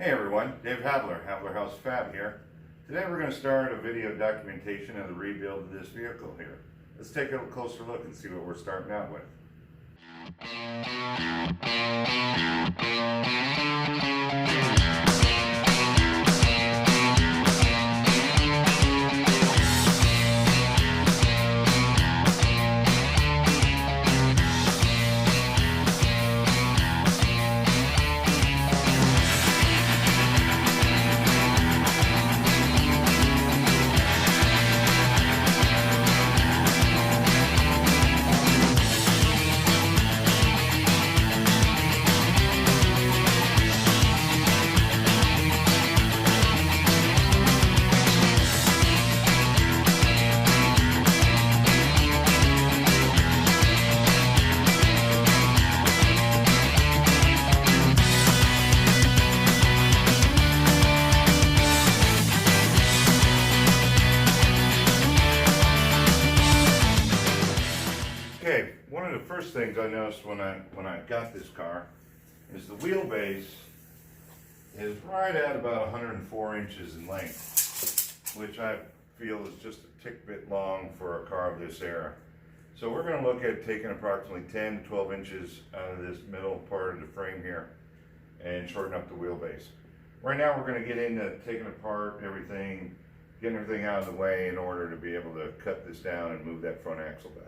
Hey everyone, Dave Hadler, Hadler House Fab here. Today we're going to start a video documentation of the rebuild of this vehicle here. Let's take a closer look and see what we're starting out with. Okay, one of the first things I noticed when I got this car is the wheelbase is right at about 104 inches in length, which I feel is just a tick bit long for a car of this era. So we're going to look at taking approximately 10 to 12 inches out of this middle part of the frame here and shorten up the wheelbase. Right now we're going to get into taking apart everything, getting everything out of the way in order to be able to cut this down and move that front axle back.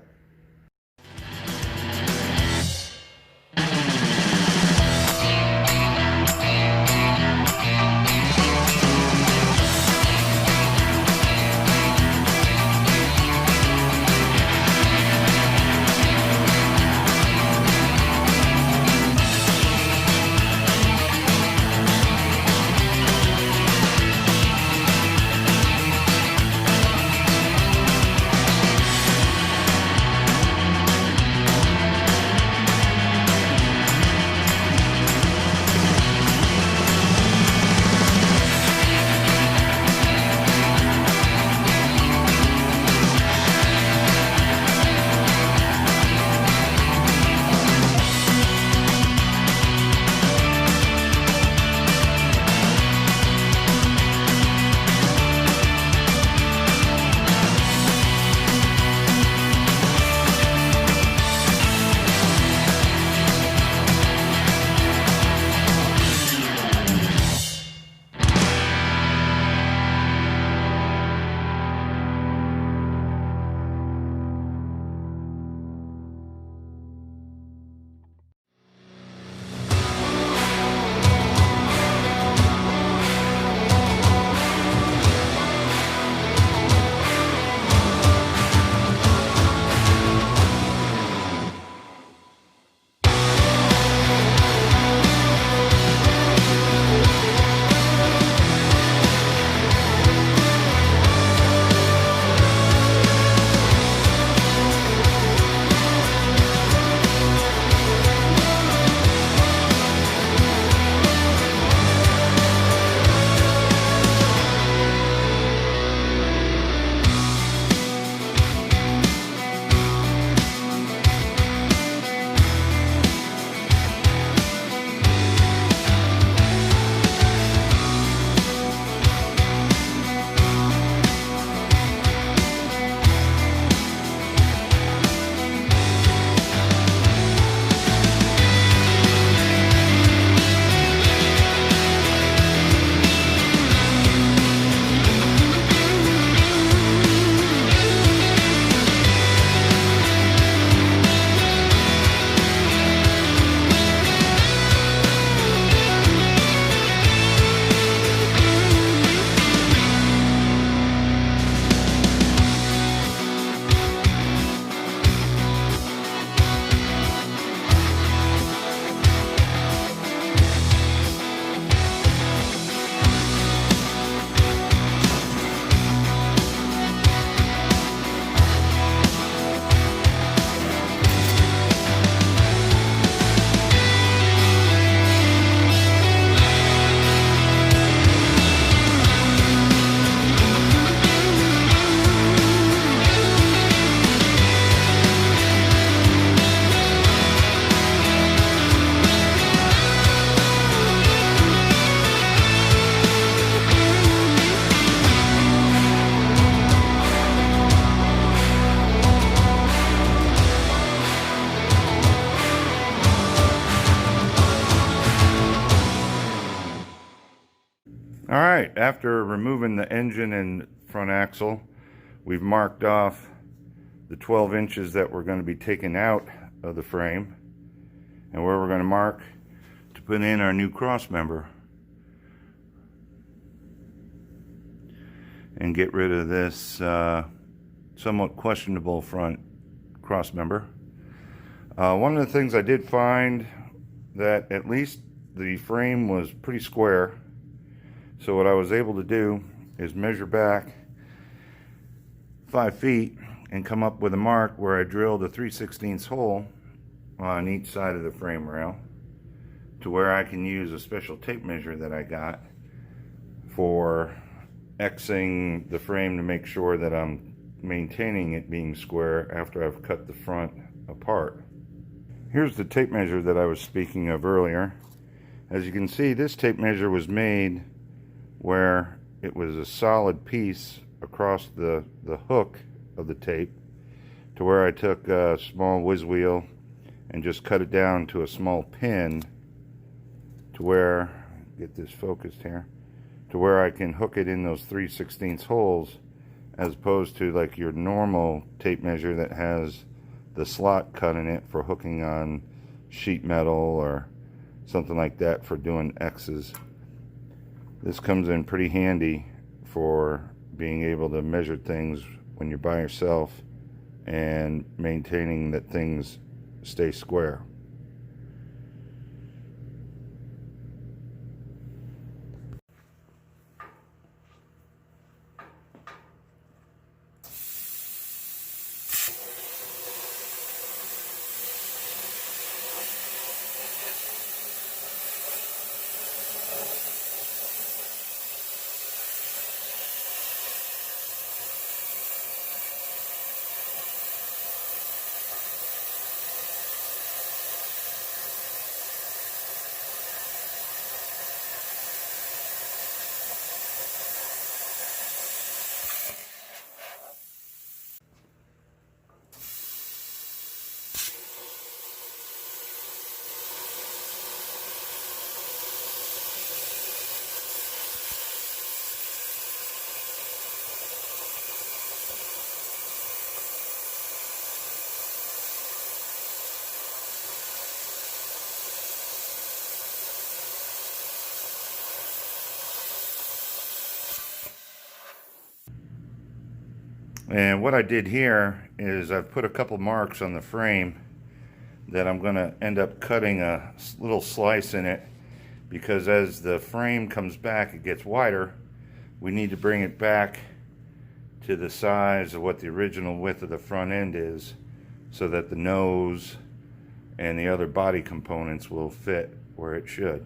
Alright, after removing the engine and front axle, we've marked off the 12 inches that we're going to be taking out of the frame and where we're going to mark to put in our new cross member and get rid of this somewhat questionable front cross member. One of the things I did find that at least the frame was pretty square, so what I was able to do is measure back 5 feet and come up with a mark where I drilled a 3/16 hole on each side of the frame rail to where I can use a special tape measure that I got for Xing the frame to make sure that I'm maintaining it being square after I've cut the front apart. Here's the tape measure that I was speaking of earlier. As you can see, this tape measure was made where it was a solid piece across the hook of the tape to where I took a small whiz wheel and just cut it down to a small pin to where, get this focused here, to where I can hook it in those 3/16 holes, as opposed to like your normal tape measure that has the slot cut in it for hooking on sheet metal or something like that for doing X's. This comes in pretty handy for being able to measure things when you're by yourself and maintaining that things stay square. And what I did here is I've put a couple marks on the frame that I'm going to end up cutting a little slice in it, because as the frame comes back it gets wider. We need to bring it back to the size of what the original width of the front end is, so that the nose and the other body components will fit where it should.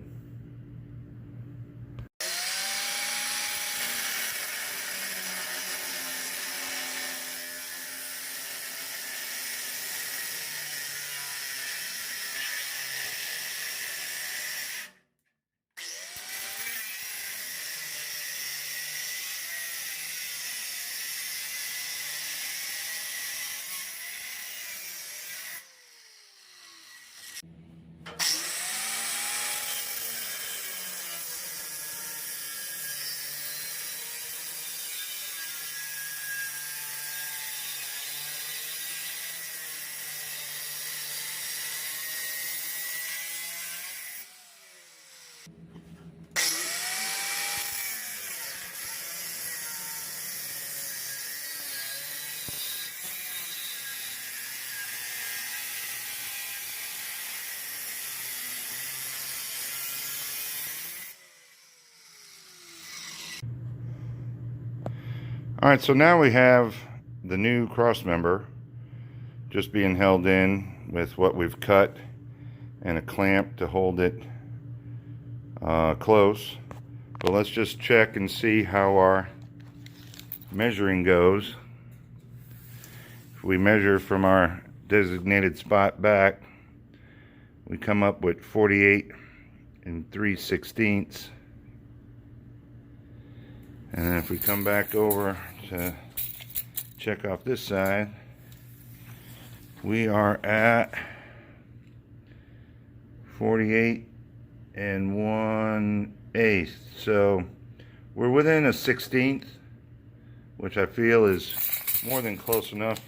Alright, so now we have the new cross member just being held in with what we've cut and a clamp to hold it close. But let's just check and see how our measuring goes. If we measure from our designated spot back, we come up with 48 3/16. And then if we come back over to check off this side, we are at 48 1/8. So We're within a 1/16, which I feel is more than close enough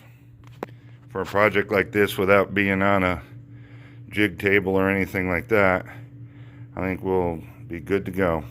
for a project like this without being on a jig table or anything like that. I think we'll be good to go.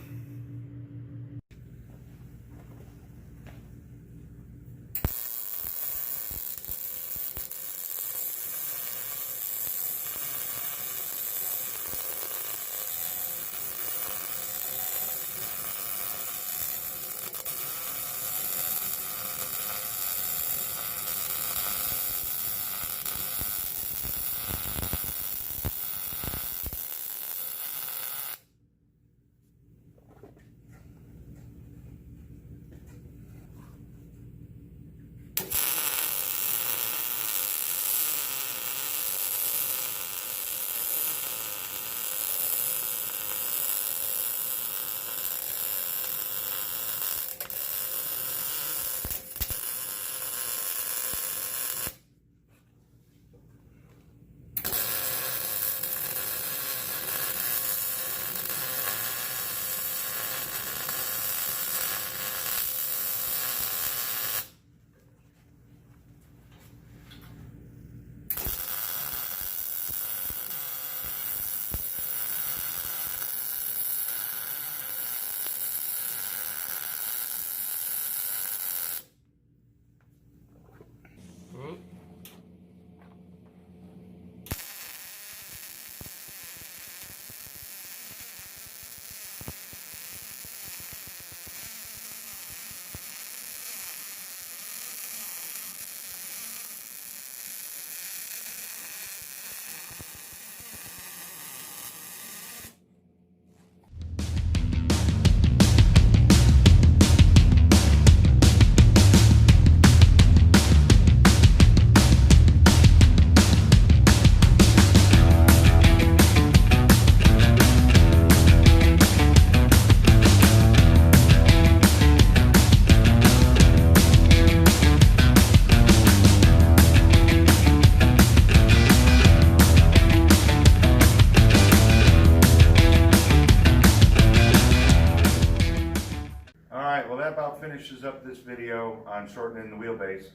Well, that about finishes up this video on shortening the wheelbase.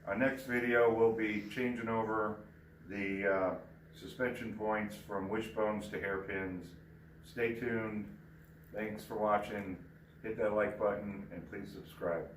Our next video will be changing over the suspension points from wishbones to hairpins. Stay tuned. Thanks for watching. Hit that like button and please subscribe.